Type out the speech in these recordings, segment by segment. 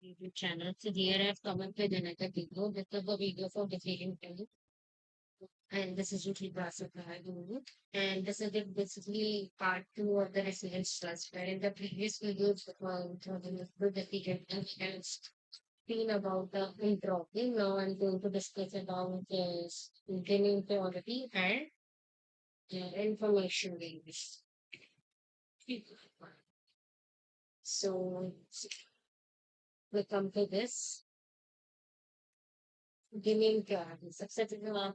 YouTube channel. So here I've come up with another video. This is a video for defeating time, and this is usually classified. And this is basically part two of the resilience trust. Where in the previous videos, the defeated time and been about the entropy. Now I'm going to discuss about this inequality and information gains. So we come to this. Guinea purity.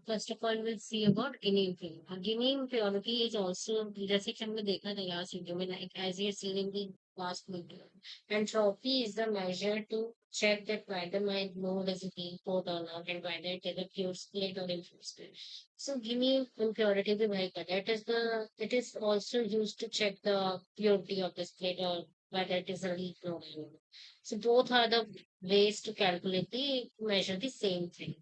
First of all, we'll see about guinea purity. Guinea purity is also, जैसे कि हमने देखा था last video में, like as you seen in the last video, entropy is the measure to check that whether my node is being put or not and whether it is a pure state or impure state. So guinea impurity भी वही करता है. It is also used to check the purity of the state or whether it is a leak or not. So both are the ways to calculate the measure the same thing.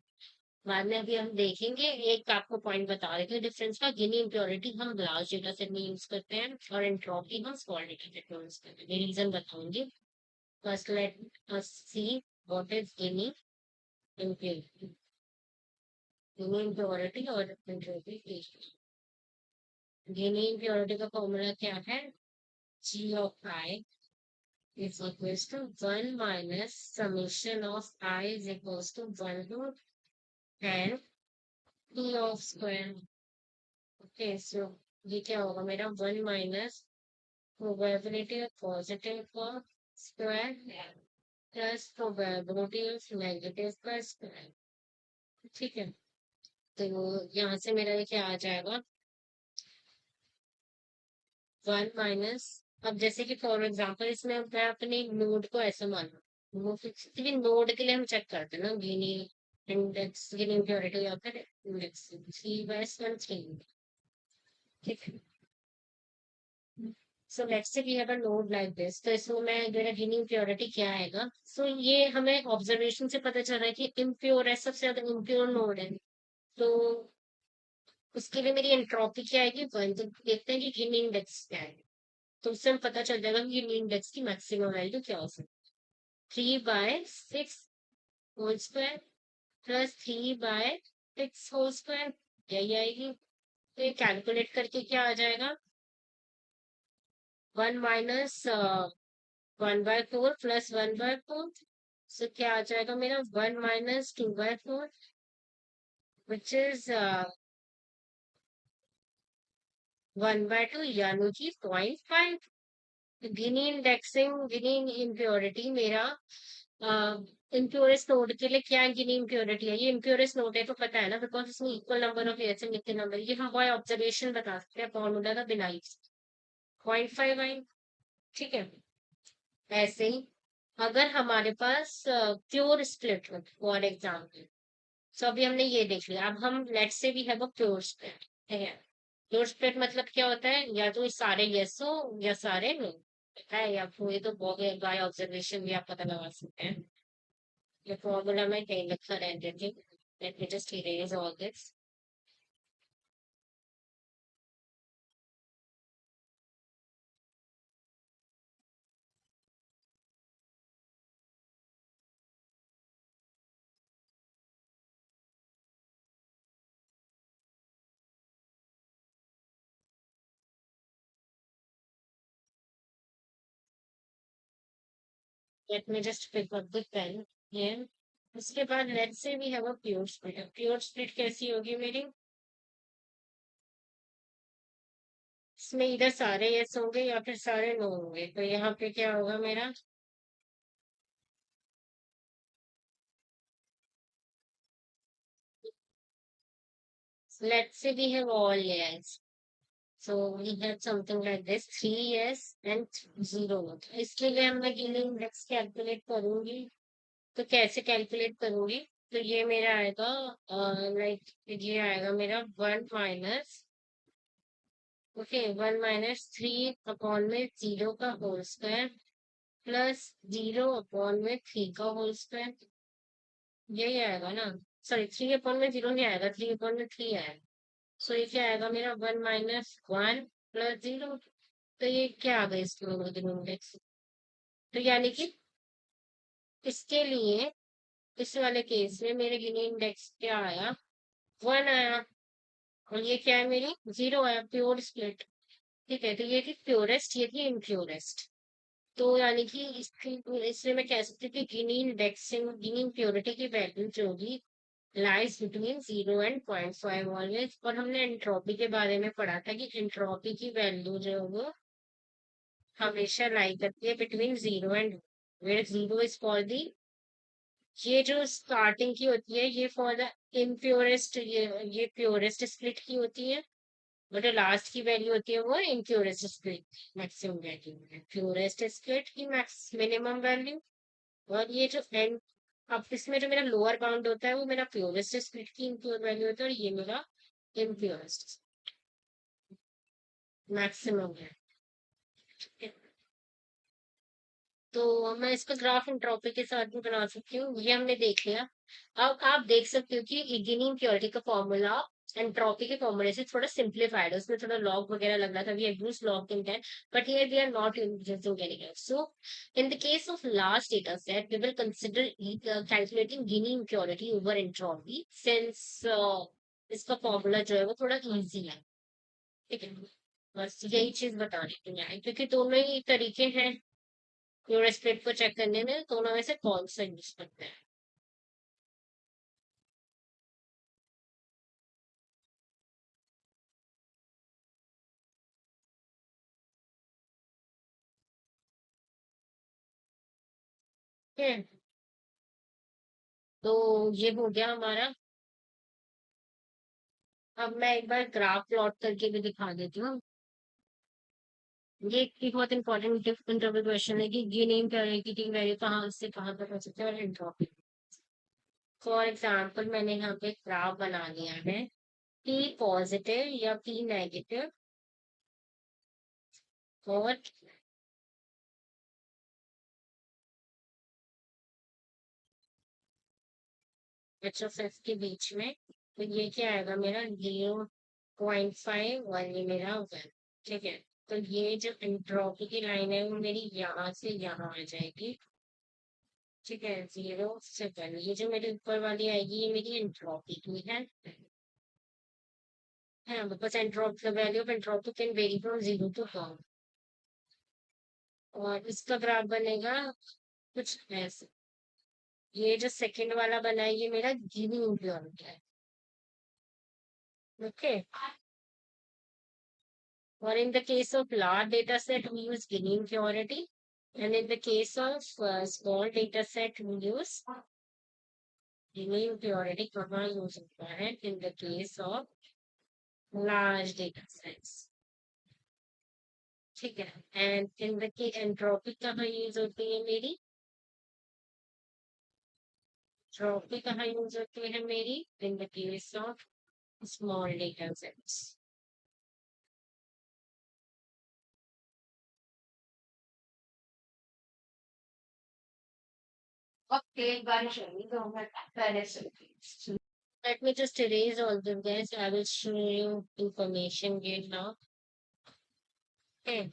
बाद में अभी हम देखेंगे. एक आपको point बता देते हैं डिफरेंस का. गिनी इम्प्योरिटी हम लार्ज डेटा सेट में यूज करते हैं और एंट्रोपी हम स्मॉल डेटा सेट में यूज करते हैं. ये रीजन बताऊंगी. First let us see what is Gini impurity. Gini impurity और एंट्रोपी. गिनी इम्प्योरिटी का फॉर्मूला क्या है? G of I is equals to 1 minus summation of I is equals to 1 to n T of square. Okay, so ये क्या होगा मेरा? 1 minus probability of positive का square plus probability of negative का square. ठीक है, तो यहाँ से मेरा ये क्या आ जाएगा? 1 माइनस. अब जैसे कि फॉर एग्जांपल इसमें मैं अपने नोड को ऐसे मानू. वो किसी भी नोड के लिए हम चेक करते हैं ना. गिनी इंडेक्स, गिनी इम्प्योरिटी या फिर इंडेक्स 3/3. ठीक है. So let's say we have a node like this. तो इसमें मैं मेरा गिनी इम्प्योरिटी क्या आएगा? सो ये हमें ऑब्जर्वेशन से पता चल रहा है कि इम्प्योर है, सबसे ज्यादा इम्प्योर नोड है. तो उसके लिए मेरी एंट्रोपी क्या आएगी? 1. तो देखते हैं कि गिनी इंडेक्स क्या है. तो उससे हमें पता चल जाएगा कि गिनी इंडेक्स की मैक्सिमम वैल्यू क्या हो सकती है. 3/6 whole square plus 3/6 whole square, यही आएगी. तो ये कैलकुलेट करके क्या आ जाएगा? 1 माइनस 1/4 प्लस 1/4. सो क्या आ जाएगा मेरा? 1 माइनस 2/4 विच इज 1/2 यानी कि 0.5. गिनी इंडेक्सिंग, गिनी इम्प्योरिटी मेरा इम्प्योरेस्ट नोड के लिए क्या गिनी इम्प्योरिटी है? ये इम्प्योरेस्ट नोड है तो पता है ना, बिकॉज इसमें इक्वल नंबर ऑफ एयर्स है. कितने नंबर? ये हम बाय ऑब्जर्वेशन बता सकते हैं फॉर्मूला का बिना ही. 0.5 आई. ठीक है. ऐसे ही अगर हमारे पास प्योर स्प्लिट हो फॉर एग्जाम्पल. सो अभी हमने ये देख लिया. अब हम लेट से भी हैव अ प्योर स्प्लिट. ठीक है. प्योर स्प्लिट मतलब क्या होता है? या तो ये सारे यस हो या सारे नो है, या फिर ये तो बाय ऑब्जर्वेशन भी आप पता लगा सकते हैं. ये फॉर्मूला में कहीं लिखा रहते थे. Let me just erase all this. Let me just pick up the pen here. उसके बाद let say we have a pure split. Pure split कैसी होगी मेरी? इसमें इधर सारे यस होंगे या फिर सारे नो होंगे. तो यहाँ पे क्या होगा मेरा? Let say we have all yes. So we had something like this, 3s and 0. इसके लिए हम मैं गिनी इंडेक्स कैलकुलेट करूंगी. तो कैसे कैलकुलेट करूंगी? तो ये मेरा आएगा लाइक ये आएगा मेरा 1 माइनस. ओके, 1 - 3 अपॉन में 0 का होल स्क्वायर प्लस 0 अपॉन में 3 का होल स्क्वायर. यही आएगा ना? सॉरी, 3 अपॉन में 0 नहीं आएगा, 3 अपॉन में 3 आएगा. सो ये क्या आएगा मेरा? 1 - 1 प्लस 0. तो ये क्या आ गया इसके इंडेक्स? तो यानी कि इसके लिए इस वाले केस में मेरे गिनी इंडेक्स क्या आया, 1 आया। और ये क्या है, मेरी 0 आया, प्योर स्प्लिट। ठीक है, तो ये थी प्योरेस्ट, ये थी इम्प्योरेस्ट। तो यानी कि इसलिए मैं कह सकती हूँ कि गिनी इंडेक्सिंग, गिनी इम्प्योरिटी की वैल्यू जो होगी लाइज बिटवीन 0 and 0.5 ऑलवेज। और हमने एंट्रोपी के बारे में पढ़ा था कि एंट्रोपी की वैल्यू जो है वो हमेशा लाई करती है between 0 and where 0 is for the, ये जो स्टार्टिंग की होती है ये फॉर द इम्प्योरेस्ट, ये प्योरेस्ट स्प्लिट की होती है। और जो लास्ट की वैल्यू होती है वो इम्प्योरेस्ट स्प्लिट मैक्सिमम वैल्यू है, प्योरेस्ट स्प्लिट की मैक्स मिनिमम वैल्यू। और ये जो एंड, अब इसमें जो मेरा लोअर बाउंड होता है वो मेरा प्योरेस्ट स्प्लिट की इम्प्योर वैल्यू होता है, और ये मेरा इम्प्योरेस्ट मैक्सिमम है। तो मैं इसका ग्राफ एंट्रोपी के साथ भी बना सकती हूँ, ये हमने देख लिया। अब आप देख सकते हो कि गिनी इम्प्योरिटी का फॉर्मूला एंट्रोपी के फॉर्मूले से थोड़ा सिंप्लीफाइड है, उसमें थोड़ा लॉग वगैरह लग रहा था, we use log in 10, but here we are not using any log. So in the case of last data set we will consider calculating Gini impurity over entropy, since इसका formula जो है वो थोड़ा easy है। ठीक है, बस यही चीज बताने के लिए आई, क्योंकि दोनों ही तरीके हैं यूरो स्प्लिट को चेक करने में, दोनों में से कौन सा यूज करते हैं। ठीक है, तो ये हो गया हमारा। अब मैं एक बार ग्राफ प्लॉट करके भी दिखा देती हूँ। ये एक बहुत इंपॉर्टेंट इंटरव्यू क्वेश्चन है कि गिव नेम करेगी की वैल्यू कहाँ से कहाँ तक हो सकते हैं, और एंट्रोपी। फॉर एग्जाम्पल मैंने यहाँ पे ग्राफ बना लिया है, पी पॉजिटिव या पी नेगेटिव और एच ऑफ एफ के बीच में। तो ये क्या आएगा मेरा 0.5 और ये मेरा 1। ठीक है, तो ये जो एंट्रोपी की लाइन है वो मेरी यहाँ से यहाँ आ जाएगी। ठीक है, 0 से 1, ये जो मेरे ऊपर वाली आएगी ये मेरी एंट्रोपी की है, because entropy the value of entropy can very from 0 to 1। और इसका ग्राफ बनेगा कुछ ऐसे। ये जो सेकंड वाला बना है ये मेरा गिनी इम्प्योरिटी है। Okay, or in the case of large data set, we use Gini impurity. And in the case of small data set, we use Gini impurity. कहाँ use होता है? In the case of large data sets. ठीक है, and in the case entropy कहाँ use होती है मेरी? Entropy कहाँ use होती है मेरी? In the case of small data sets. Okay, let me just erase all of this. I will show you information here now. Okay.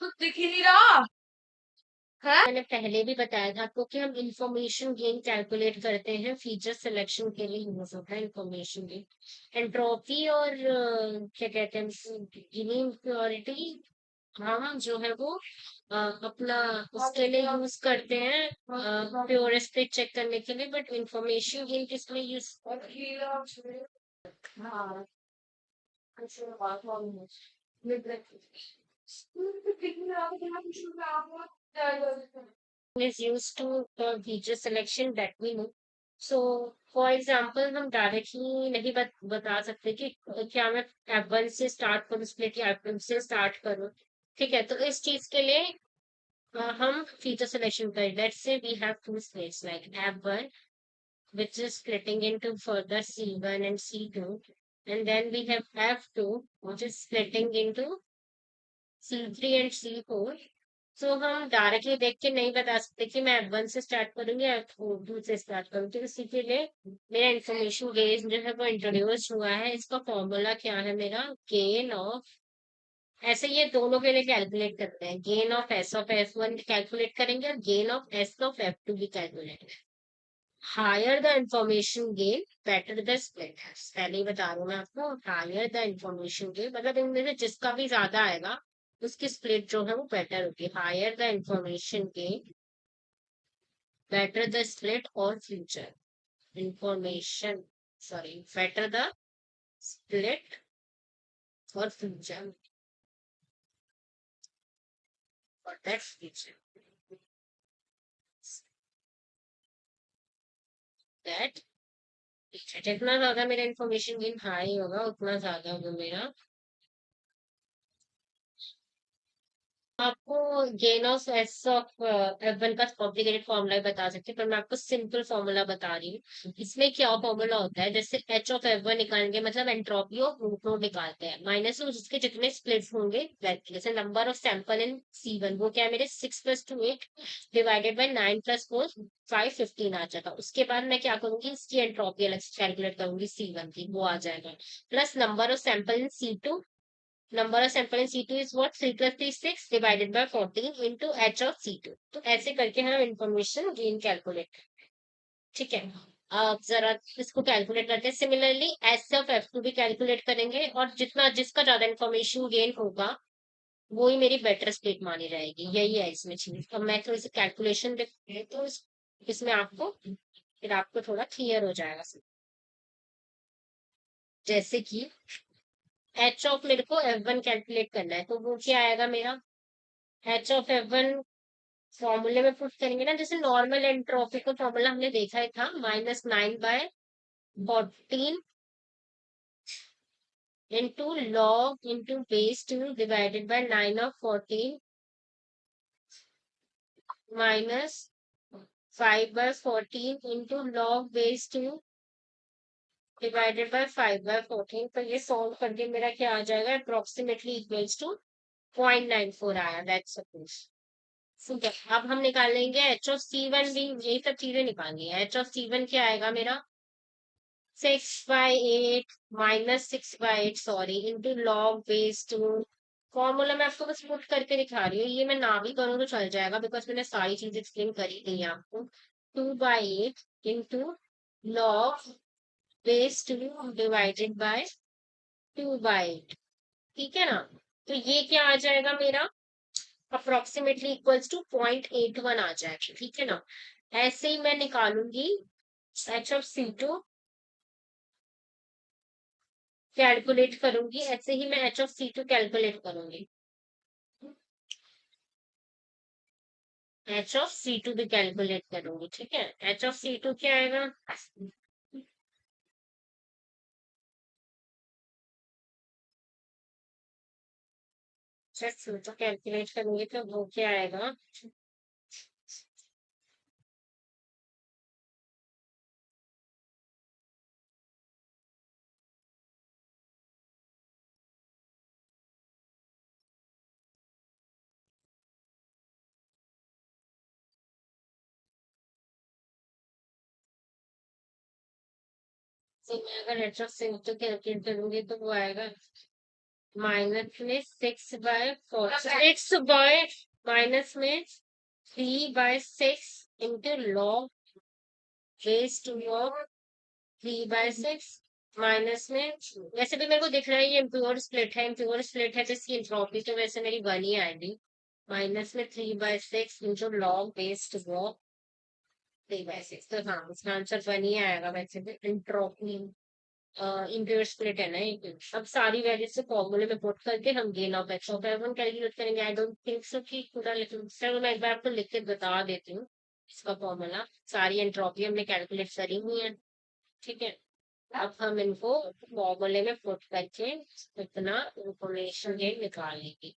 तो दिख ही नहीं रहा है। मैंने पहले भी बताया था आपको कि हम इंफॉर्मेशन गेन कैलकुलेट करते हैं, फीचर सिलेक्शन के लिए यूज होता है इंफॉर्मेशन गेन। एंट्रोपी और क्या कहते हैं गिनी इम्प्योरिटी, हाँ जो है वो अपना उसके लिए यूज करते हैं, प्योरेस्ट चेक करने के लिए। बट इंफॉर्मेशन गेन किस लिए यूज, हाँ is used to feature selection that we know. So, for example, हम डायरेक्टली नहीं बता सकते कि क्या मैं F1 से स्टार्ट करूँ स्प्लिट या F2 से स्टार्ट करूँ। ठीक है, तो इस चीज के लिए हम फीचर सिलेक्शन करें। Let's say we have two splits like F1 which is splitting into further C1 and C2. And then we have F2, which is splitting into C3 and C4. सो हम डायरेक्टली देख के नहीं बता सकते कि मैं F1 से स्टार्ट करूंगी या F2 से स्टार्ट करूंगी, तो इसी के लिए मेरा इंफॉर्मेशन गेन जो है वो इंट्रोड्यूस हुआ है। इसका फॉर्मूला क्या है मेरा, गेन ऑफ, ऐसे ये दोनों के लिए कैलकुलेट करते हैं, गेन ऑफ S(f(1) कैलकुलेट करेंगे और गेन ऑफ S(f(2) भी calculate. Higher the information gain better the split. पहले ही बता रहा हूँ मैं आपको, हायर द इंफॉर्मेशन गेन मतलब इनमें से जिसका भी ज्यादा आएगा उसकी स्प्लिट जो है वो बेटर होगी। Higher the information gain better the split और feature information, sorry, better the split और फ्यूचर और दैट फ्यूचर दैट, जितना ज्यादा मेरा इंफॉर्मेशन गेन हाई होगा उतना ज्यादा होगा मेरा। आपको गेन ऑफ S(f(1) का कॉम्प्लिकेटेड फॉर्मूला बता सकते हैं, पर मैं आपको सिंपल फॉर्मूला बता रही हूँ। इसमें क्या फॉर्मूला होता है, जैसे H(f(1) निकालेंगे मतलब एंट्रोपी ऑफ रूट नोड निकालते हैं, माइनस में उसके जितने स्प्लिट्स होंगे वैसे, जैसे number of sample in C1 वो क्या है मेरे 6 + 2 8 डिवाइडेड बाई 9 + 4 5 15 आ जाएगा। उसके बाद मैं क्या करूंगी, इसकी एंट्रोपी अलग से कैलकुलेट करूंगी C1 की, वो आ जाएगा, plus number of sample in C2, number of sample in C2 is what, 3 + 3 6 divided by 14 into H of C2। तो ऐसे करके हम इंफॉर्मेशन गेन कैलकुलेट करते हैं। ठीक है, अब जरा इसको कैलकुलेट करते हैं। सिमिलरली S(f(2) भी कैलकुलेट करेंगे, और जितना जिसका ज्यादा इंफॉर्मेशन गेन होगा वो ही मेरी बेटर स्प्लिट मानी जाएगी। यही है इसमें चीज। अब मैं थोड़ी सी कैलकुलेशन देखती हूँ तो इसमें आपको फिर आपको थोड़ा क्लियर हो जाएगा। जैसे कि H ऑफ मेरे को F1 कैलकुलेट करना है, तो वो क्या आएगा मेरा, H(f(1) फॉर्मूले में पुट करेंगे ना, जैसे नॉर्मल एंट्रोपी का फॉर्मूला हमने देखा ही था, -9/14 into log into base 2 divided by 9/14 minus 5/14 into log base 2 divided by 5/14। तो ये सॉल्व करके मेरा क्या आ जाएगा, अप्रोक्सीमेटली इक्वल्स टू 0.94 आया, दैट्स सपोज। ठीक है, अब हम निकालेंगे H(c1) भी, यही सब चीजें निकालनी है। H(c1) क्या आएगा मेरा, 6/8 -6/8 sorry into log base 2। Formula मैं आपको बस पुट करके दिखा रही हूँ, ये मैं ना भी करूँ तो चल जाएगा बिकॉज मैंने सारी चीज एक्सप्लेन करी दी है आपको। 2/8 into log base 2 divided by 2/8। ठीक है ना, तो ये क्या आ जाएगा मेरा, अप्रोक्सीमेटली इक्वल्स टू 0.81 आ जाएगा। ठीक है ना, ऐसे ही मैं निकालूंगी H(c2) कैलकुलेट करूंगी, ऐसे ही मैं H(c2) कैलकुलेट करूंगी, H(c2) भी कैलकुलेट करूंगी। ठीक है, H(c2) क्या आएगा, तो कैलकुलेट करूंगी तो वो क्या आएगा, तो मैं अगर H(c2) कैलकुलेट करूंगी तो वो आएगा माइनस में 6/4, 6 माइनस में 3/6 into log base 2 of 3/6 minus में, वैसे भी मेरे को दिख रहा है ये इम्प्योर स्प्लिट है, इम्प्योर स्प्लिट है तो इसकी एंट्रोपी तो वैसे मेरी 1 ही आएगी, -3/6 इंटू लॉग बेस 2 ऑफ 3/6। तो हाँ, इसका आंसर 1 ही आएगा वैसे भी, एंट्रोपी इम्प्योर स्प्लिट है ना ये। अब सारी वैल्यू से फॉर्मूले में पुट करके हम गेन ऑफ H(f(1) कैलकुलेट करेंगे। आई डोंट थिंक सो कि पूरा लिख, चलो मैं एक बार आपको लिख के बता देती हूँ इसका फॉर्मूला। सारी एंट्रोपी हमने कैलकुलेट करी हुई है। ठीक है, अब हम इनको फॉर्मूले में पुट करके इतना इंफॉर्मेशन गेन निकाल लेंगे।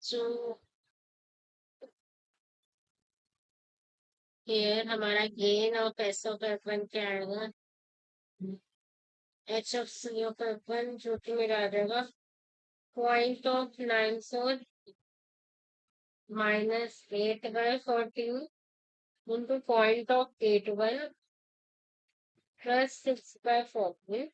सो फिर हमारा गेन और पैसों का अपन क्या आएगा, एच ऑफ सी ऑफ अपन जो कि मेरा आ जाएगा 0.94 -8/14 into 0.81 प्लस 6/14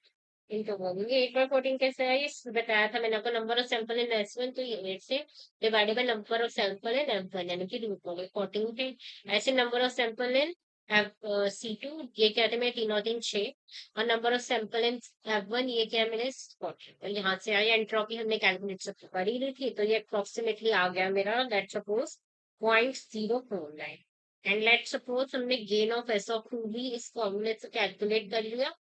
इंटू वन। ये 8/14 कैसे है, ये बताया था मैंने आपको, number of sample in S1, तो ये 8 से divided by number of sample in F1 यानी कि रूट ओवर 14 है। ऐसे number of sample in C2, ये क्या थे मेरे, 3 और 3 6, और number of sample in F1 ये क्या है मेरे 14। तो यहाँ से आई एंट्रोपी, हमने कैलकुलेट सब कर ही ली थी, तो ये अप्रोक्सीमेटली आ गया मेरा, let's suppose 0.049। And let's suppose हमने गेन ऑफ एस ऑफ 2 भी इस फॉर्मूले से कैलकुलेट कर लिया,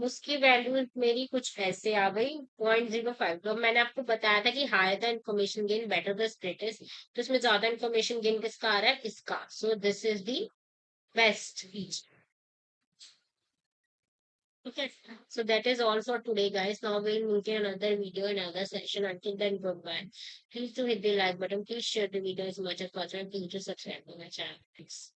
उसकी वैल्यू मेरी कुछ ऐसे आ गई 0.05। तो मैंने आपको बताया था कि higher the information gain better the status, तो इसमें ज्यादा इंफॉर्मेशन गेन किसका आ रहा है, इसका। So this is the best feature. Okay, so that is all for today, guys. Now we'll meet in another video, another session. Until then, goodbye. Please do hit the like button. Please share the video as much as possible. And please do subscribe to my channel. Thanks.